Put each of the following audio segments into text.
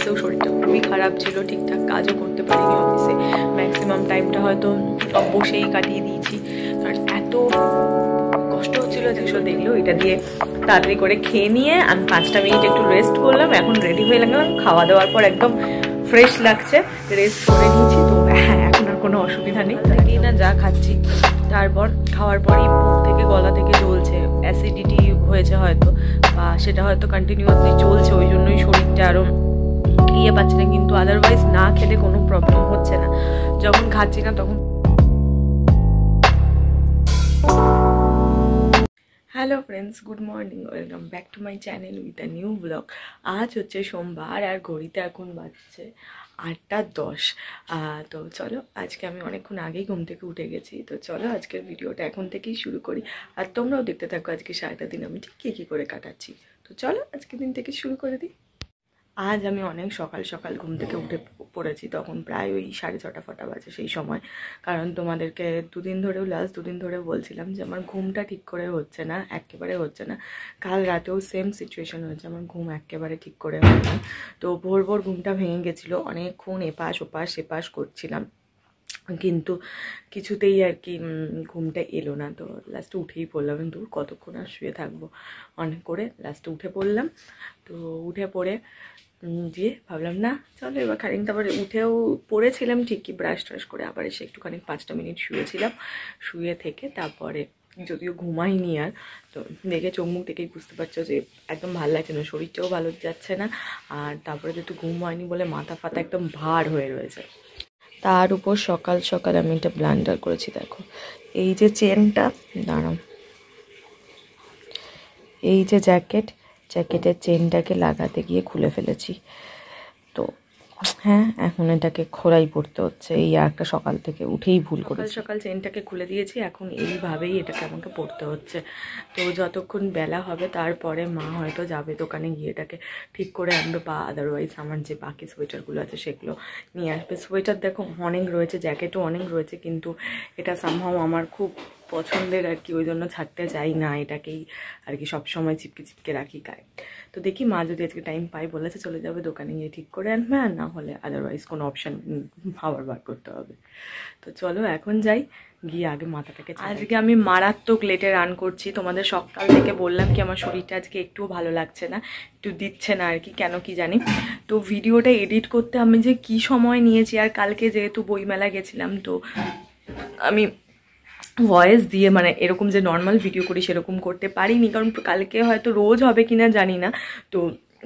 অফিসেও শরীরটা খুবই খারাপ ছিল, ঠিকঠাক কাজও করতে পারিনি অফিসে, ম্যাক্সিমাম টাইমটা হয়তো বসেই কাটিয়ে দিয়েছি, কারণ এত কষ্ট হচ্ছিলো। যেসব দেখলো এটা দিয়ে তাড়াতাড়ি করে খেয়ে নিয়ে আমি 5টা মিনিট একটু রেস্ট করলাম, এখন রেডি হয়ে লাগলাম। খাওয়া দাওয়ার পর একদম ফ্রেশ লাগছে, রেস্ট করে নিয়েছি, তো হ্যাঁ এখন আর কোনো অসুবিধা নেই। তাই না যা খাচ্ছি তারপর খাওয়ার পরই বুক থেকে গলা থেকে জ্বলছে, অ্যাসিডিটি হয়েছে হয়তো, বা সেটা হয়তো কন্টিনিউয়াসলি চলছে, ওই জন্যই শরীরটা আরও ইয়ে পাচ্ছে না, কিন্তু আদারওয়াইজ না খেলে কোনো প্রবলেম হচ্ছে না। যখন খাচ্ছি না তখন। Hello friends, good morning, welcome back to my channel with a new blog. আজ হচ্ছে সোমবার আর ঘড়িতে এখন বাজছে 8:10। তো চলো, আজকে আমি অনেকক্ষণ আগেই ঘুম থেকে উঠে গেছি, তো চলো আজকের ভিডিওটা এখন থেকেই শুরু করি, আর তোমরাও দেখতে থাকো আজকে সারাটা দিন আমি ঠিক কী করে কাটাচ্ছি। তো চলো আজকের দিন থেকে শুরু করে দিই। আজ আমি অনেক সকাল সকাল ঘুম থেকে উঠে পড়েছি, তখন প্রায় ওই 6:30 বাজে সেই সময়, কারণ তোমাদেরকে লাস্ট দুদিন ধরে বলছিলাম যে আমার ঘুমটা ঠিক করে হচ্ছে না, একেবারে হচ্ছে না। কাল রাতেও সেম সিচুয়েশন হয়েছে, আমার ঘুম একেবারে ঠিক করে হয় না। তো ভোর ভোর ঘুমটা ভেঙে গেছিলো, অনেকক্ষণ এপাশ করছিলাম, কিন্তু কিছুতেই আর কি ঘুমটা এলো না। তো লাস্টে উঠেই পড়লাম, কিন্তু কতক্ষণ আর শুয়ে থাকবো, অনেক করে লাস্টে উঠে পড়লাম। তো উঠে পড়ে দিয়ে ভাবলাম না চলো এবার খানিক, তারপরে উঠেও পড়েছিলাম ঠিকই, ব্রাশ ট্রাশ করে আবার এসে একটুখানি 5টা মিনিট শুয়েছিলাম। শুয়ে থেকে তারপরে যদিও ঘুমাইনি আর, তো দেখে চোখ মুখ দেখেই বুঝতে পারছো যে একদম ভালো লাগছে না, শরীরটাও ভালো যাচ্ছে না, আর তারপরে যেহেতু ঘুম হয়নি বলে মাথা ফাতা একদম ভার হয়ে রয়েছে। তার উপর সকাল সকাল আমি একটা ব্লান্ডার করেছি, দেখো এই যে চেনটা, দাঁড়াও, এই যে জ্যাকেটের চেনটাকে লাগাতে গিয়ে খুলে ফেলেছি। তো হ্যাঁ, এখন এটাকে খোলাই পড়তে হচ্ছে, এই একটা সকাল থেকে উঠেই ভুল করে সকাল চেনটাকে খুলে দিয়েছি, এখন এইভাবেই এটাকে আমাকে পড়তে হচ্ছে। তো যতক্ষণ বেলা হবে তারপরে মা হয়তো যাবে দোকানে গিয়ে এটাকে ঠিক করে আনবে, বা আদারওয়াইজ আমার যে বাকি সোয়েটারগুলো আছে সেগুলো নিয়ে আসবে। সোয়েটার দেখো অনেক রয়েছে, জ্যাকেটও অনেক রয়েছে, কিন্তু এটা সামহাও আমার খুব পছন্দের আর কি, ওই জন্য ছাড়তে চাই না এটাকেই আর কি, সবসময় চিপকে রাখি গায়ে। তো দেখি মা যদি আজকে টাইম পাই বলেছে চলে যাবে দোকানে গিয়ে ঠিক করে আনবে, আর না হলে আদারওয়াইজ কোনো অপশান আবার বার করতে হবে। তো চলো এখন যাই, গিয়ে আগে মাথাটাকে। আজকে আমি মারাত্মক লেটে রান করছি, তোমাদের সকাল থেকে বললাম কি আমার শরীরটা আজকে একটুও ভালো লাগছে না, একটু দিচ্ছে না আর কি, কেন কি জানি। তো ভিডিওটা এডিট করতে আমি যে কি সময় নিয়েছি, আর কালকে যেহেতু বইমেলা গেছিলাম, তো আমি ভয়েস দিয়ে মানে এরকম যে নর্মাল ভিডিও করি সেরকম করতে পারিনি, কারণ কালকে হয়তো রোজ হবে কিনা জানি না। তো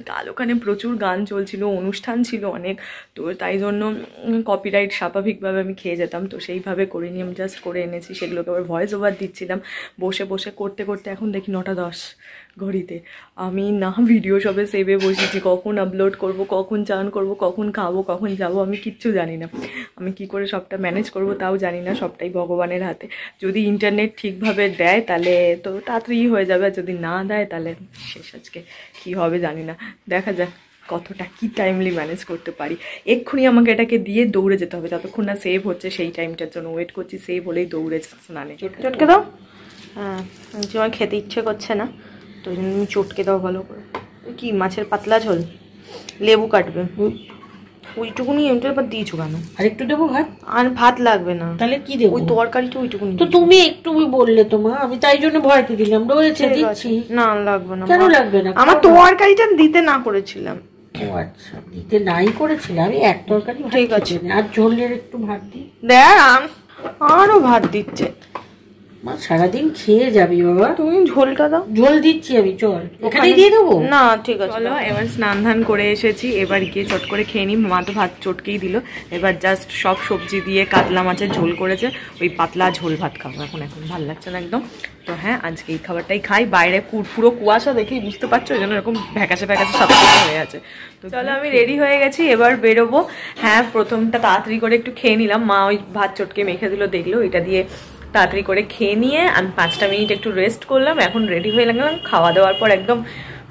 কাল ওখানে প্রচুর গান চলছিল, অনুষ্ঠান ছিল অনেক, তো তাই জন্য কপিরাইট স্বাভাবিকভাবে আমি খেয়ে যেতাম, তো সেইভাবে করে নিয়ে আমি জাস্ট করে এনেছি, সেগুলোকে আবার ভয়েস ওভার দিচ্ছিলাম বসে বসে করতে করতে। এখন দেখি 9:10 ঘড়িতে, আমি না ভিডিও সবে সেভে বসেছি, কখন আপলোড করব, কখন চান করব, কখন খাবো, কখন যাব, আমি কিচ্ছু জানি না। আমি কি করে সবটা ম্যানেজ করব তাও জানি না, সবটাই ভগবানের হাতে। যদি ইন্টারনেট ঠিকভাবে দেয় তাহলে তো তাড়াতাড়ি হয়ে যাবে, আর যদি না দেয় তাহলে শেষ, আজকে কি হবে জানি না, দেখা যাক কতটা কি টাইমলি ম্যানেজ করতে পারি। এক্ষুনি আমাকে এটাকে দিয়ে দৌড়ে যেতে হবে, যতক্ষণ না সেভ হচ্ছে সেই টাইমটার জন্য ওয়েট করছি, সেভ হলেই দৌড়ে স্নানে। চটকে দাও, হ্যাঁ আমার খেতে ইচ্ছে করছে না, তো ওই জন্য তুমি চটকে দাও ভালো করে। কি মাছের পাতলা ঝোল, লেবু কাটবে, ওইটুকুনি এমটা আবার দিয়েছো কেন? আর একটু দেবো ভাত? আর ভাত লাগবে না, তাহলে কি দেবো? ওই তরকারিটা ওইটুকুনি। তো তুমি একটু বললে তো মা, আমি তাই জন্য ভয়তে দিলাম, রয়েছে দিচ্ছি। না লাগবে না, কেন লাগবে না? আমার তরকারিটা দিতে না করেছিলাম। ও আচ্ছা, দিতে নাই করেছিলাম, আমি এক তরকারি ঠিক আছে, আর ঝোলের একটু ভাত দিই। দেখ আরো ভাত দিচ্ছে, মা সারাদিন খেয়ে যাবি বাবা, তুমি ঝোলটা দাও। ঝোল দিচ্ছি আমি, চল এখানেই দিয়ে দেবো। না ঠিক আছে, চলো এবার স্নান ধান করে এসেছি, এবার গিয়ে চট করে খেয়ে নিই। মা তো ভাত চটকেই দিল, এবার জাস্ট সব সবজি দিয়ে কাতলা মাছের ঝোল করেছে, ওই পাতলা ঝোল ভাত খাবো এখন ভালো লাগছে না একদম। তো হ্যাঁ আজকে এই খাবারটাই খাই। বাইরে পুরো কুয়াশা দেখেই বুঝতে পারছো, ওই জন্য এরকম ভ্যাকাশে সব কিছু হয়ে আছে। তো চলো আমি রেডি হয়ে গেছি, এবার বেরোবো। হ্যাঁ প্রথমটা তাড়াতাড়ি করে একটু খেয়ে নিলাম, মা ওই ভাত চটকে মেখে দিল দেখলো, এটা দিয়ে তাড়াতাড়ি করে খেয়ে নিয়ে আমি 5টা মিনিট একটু রেস্ট করলাম, এখন রেডি হয়ে লাগলাম। খাওয়া দাওয়ার পর একদম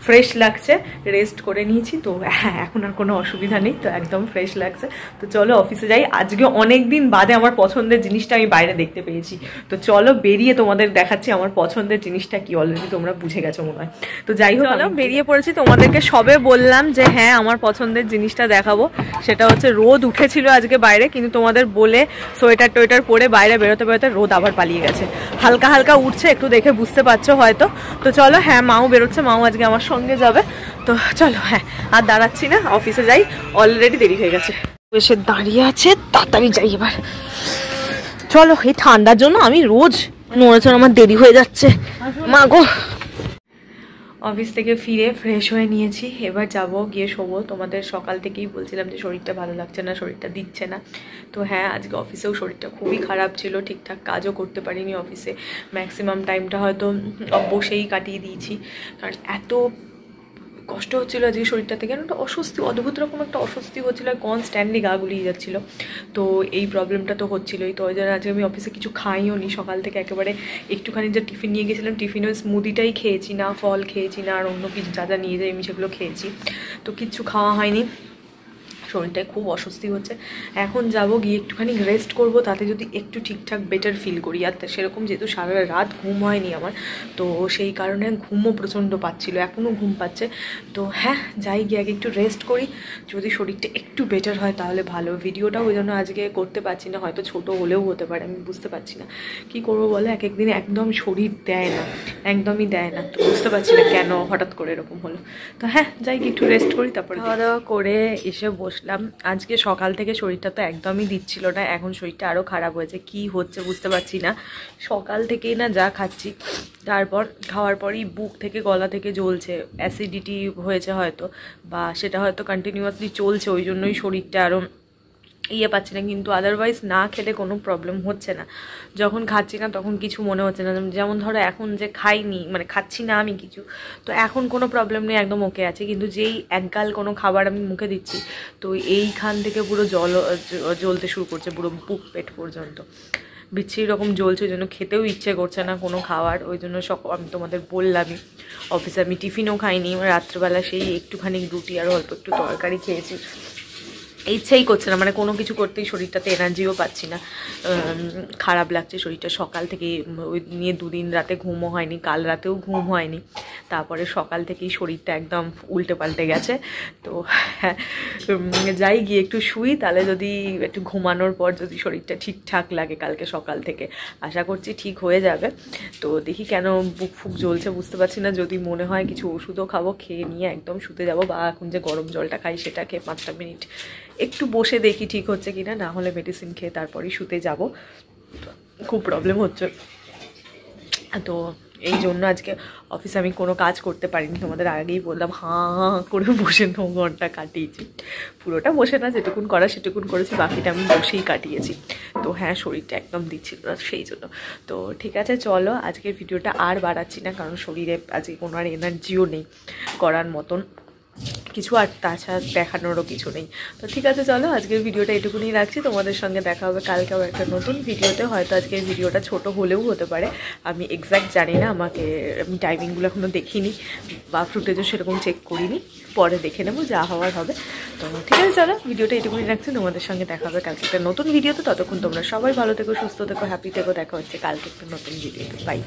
ফ্রেশ লাগছে, রেস্ট করে নিয়েছি তো হ্যাঁ এখন আর কোনো অসুবিধা নেই, তো একদম ফ্রেশ লাগছে। তো চলো অফিসে যাই, আজকে অনেক দিন বাদে আমার পছন্দের জিনিসটা আমি বাইরে দেখতে পেয়েছি। তো চলো বেরিয়ে তোমাদের দেখাচ্ছি আমার পছন্দের জিনিসটা কি, অলরেডি তোমরা বুঝে গেছো মনে হয়। তো যাই হোক চলো বেরিয়ে পড়েছি, তোমাদেরকে সবে বললাম যে হ্যাঁ আমার পছন্দের জিনিসটা দেখাবো, সেটা হচ্ছে রোদ উঠেছিল আজকে বাইরে, কিন্তু তোমাদের বলে সোয়েটার টোয়েটার পরে বাইরে বেরোতে বেরোতে রোদ আবার পালিয়ে গেছে, হালকা হালকা উঠছে, একটু দেখে বুঝতে পারছো হয়তো। তো চলো হ্যাঁ মাও বেরোচ্ছে, মাও আজকে আমার সঙ্গে যাবে। তো চলো হ্যাঁ আর দাঁড়াচ্ছি না, অফিসে যাই, অলরেডি দেরি হয়ে গেছে। এসে দাঁড়িয়ে আছে, তাড়াতাড়ি যাই এবার। চলো এই ঠান্ডার জন্য আমি রোজ নড়েচড়ে আমার দেরি হয়ে যাচ্ছে, মা গো। অফিস থেকে ফিরে ফ্রেশ হয়ে নিয়েছি, এবার যাব গিয়ে শোবো। তোমাদের সকাল থেকেই বলছিলাম যে শরীরটা ভালো লাগছে না, শরীরটা দিচ্ছে না। তো হ্যাঁ আজকে অফিসেও শরীরটা খুবই খারাপ ছিল, ঠিকঠাক কাজও করতে পারিনি অফিসে, ম্যাক্সিমাম টাইমটা হয়তো বসেই কাটিয়ে দিয়েছি, কারণ এত কষ্ট হচ্ছিলো আজকে শরীরটা থেকে, একটা অস্বস্তি, অদ্ভুত রকম একটা অস্বস্তি হচ্ছিলো, আর কনস্ট্যান্টলি গা গুলিয়ে যাচ্ছিলো। তো এই প্রবলেমটা তো হচ্ছিলোই, তো ওই জন্য আজকে আমি অফিসে কিছু খাইও নি, সকাল থেকে একেবারে একটুখানি যে টিফিন নিয়ে গেছিলাম, টিফিনেও স্মুদিটাই খেয়েছি, না ফল খেয়েছি না আর অন্য কিছু যা যা নিয়ে যাই আমি সেগুলো খেয়েছি, তো কিচ্ছু খাওয়া হয়নি। শরীরটায় খুব অস্বস্তি হচ্ছে, এখন যাব গিয়ে একটুখানি রেস্ট করব, তাতে যদি একটু ঠিকঠাক বেটার ফিল করি। আর সেরকম যেহেতু সারা রাত ঘুম হয়নি আমার, তো সেই কারণে ঘুমও প্রচণ্ড পাচ্ছিল, এখনও ঘুম পাচ্ছে। তো হ্যাঁ যাই গিয়ে আগে একটু রেস্ট করি, যদি শরীরটা একটু বেটার হয় তাহলে ভালো। ভিডিওটাও ওই জন্য আজকে করতে পারছি না, হয়তো ছোট হলেও হতে পারে, আমি বুঝতে পারছি না কী করবো বলো। এক একদিন একদম শরীর দেয় না, একদমই দেয় না, তো বুঝতে পারছি না কেন হঠাৎ করে এরকম হলো। তো হ্যাঁ যাই গিয়ে একটু রেস্ট করি, তারপরে খাওয়া দাওয়া করে এসে বসলাম। আজকে সকাল থেকে শরীরটা তো একদমই দিচ্ছিল না, এখন শরীরটা আরও খারাপ হয়েছে, কি হচ্ছে বুঝতে পারছি না। সকাল থেকেই না যা খাচ্ছি, তারপর খাওয়ার পরই বুক থেকে গলা থেকে জ্বলছে, অ্যাসিডিটি হয়েছে হয়তো, বা সেটা হয়তো কন্টিনিউয়াসলি চলছে, ওই জন্যই শরীরটা আরও পাচ্ছি না। কিন্তু আদারওয়াইজ না খেলে কোনো প্রবলেম হচ্ছে না, যখন খাচ্ছি না তখন কিছু মনে হচ্ছে না। যেমন ধরো এখন যে খাইনি, মানে খাচ্ছি না আমি কিছু, তো এখন কোনো প্রবলেম নেই, একদম ওকে আছে। কিন্তু যেই একগাল কোনো খাবার আমি মুখে দিচ্ছি, তো এইখান থেকে পুরো জ্বলতে শুরু করছে, পুরো বুক পেট পর্যন্ত বিচ্ছিরি রকম জ্বলছে, ওই জন্য খেতেও ইচ্ছে করছে না কোনো খাবার। ওই জন্য আমি তোমাদের বললামই, অফিসে আমি টিফিনও খাইনি, রাত্রেবেলা সেই একটুখানি রুটি আর অল্প একটু তরকারি খেয়েছি, ইচ্ছেই করছে না, মানে কোনো কিছু করতেই শরীরটাতে এনার্জিও পাচ্ছি না, খারাপ লাগছে শরীরটা। সকাল থেকে ওই নিয়ে দুদিন রাতে ঘুমও হয়নি, কাল রাতেও ঘুম হয়নি, তারপরে সকাল থেকেই শরীরটা একদম উল্টে পাল্টে গেছে। তো যাই গিয়ে একটু শুই, তাহলে যদি একটু ঘুমানোর পর যদি শরীরটা ঠিকঠাক লাগে কালকে সকাল থেকে, আশা করছি ঠিক হয়ে যাবে। তো দেখি কেন বুক ফুক জ্বলছে বুঝতে পারছি না, যদি মনে হয় কিছু ওষুধও খাবো, খেয়ে নিয়ে একদম শুতে যাব, বা এখন যে গরম জলটা খাই সেটা খেয়ে 5টা মিনিট একটু বসে দেখি ঠিক হচ্ছে কিনা, না হলে মেডিসিন খেয়ে তারপরেই শুতে যাব। খুব প্রবলেম হচ্ছে, তো এই জন্য আজকে অফিসে আমি কোনো কাজ করতে পারিনি, তোমাদের আগেই বললাম, হাঁ করে বসে 9 ঘন্টা কাটিয়েছি, পুরোটা বসে না, যেটুকুন করা সেটুকুন করেছি, বাকিটা আমি বসেই কাটিয়েছি। তো হ্যাঁ শরীরটা একদম দিচ্ছিল না সেই জন্য। তো ঠিক আছে চলো আজকের ভিডিওটা আর বাড়াচ্ছি না, কারণ শরীরে আজকে কোনো আর এনার্জিও নেই করার মতন কিছু, আর তাছাড়া দেখানোরও কিছু নেই। তো ঠিক আছে চলো আজকের ভিডিওটা এটুকুনি রাখছি, তোমাদের সঙ্গে দেখা হবে কালকে আবার একটা নতুন ভিডিওতে। হয়তো আজকের ভিডিওটা ছোট হলেও হতে পারে, আমি এক্স্যাক্ট জানি না, আমি টাইমিংগুলো এখনও দেখিনি বা ফুটেজও সেরকম চেক করিনি, পরে দেখে নেবো, যা হওয়ার হবে। তো ঠিক আছে চলো ভিডিওটা এটুকুনি রাখছি, তোমাদের সঙ্গে দেখা হবে কালকে একটা নতুন ভিডিওতে। ততক্ষণ তোমরা সবাই ভালো থেকো, সুস্থ থেকো, হ্যাপি থেকো, দেখা হচ্ছে কালকে একটা নতুন ভিডিওতে। বাই।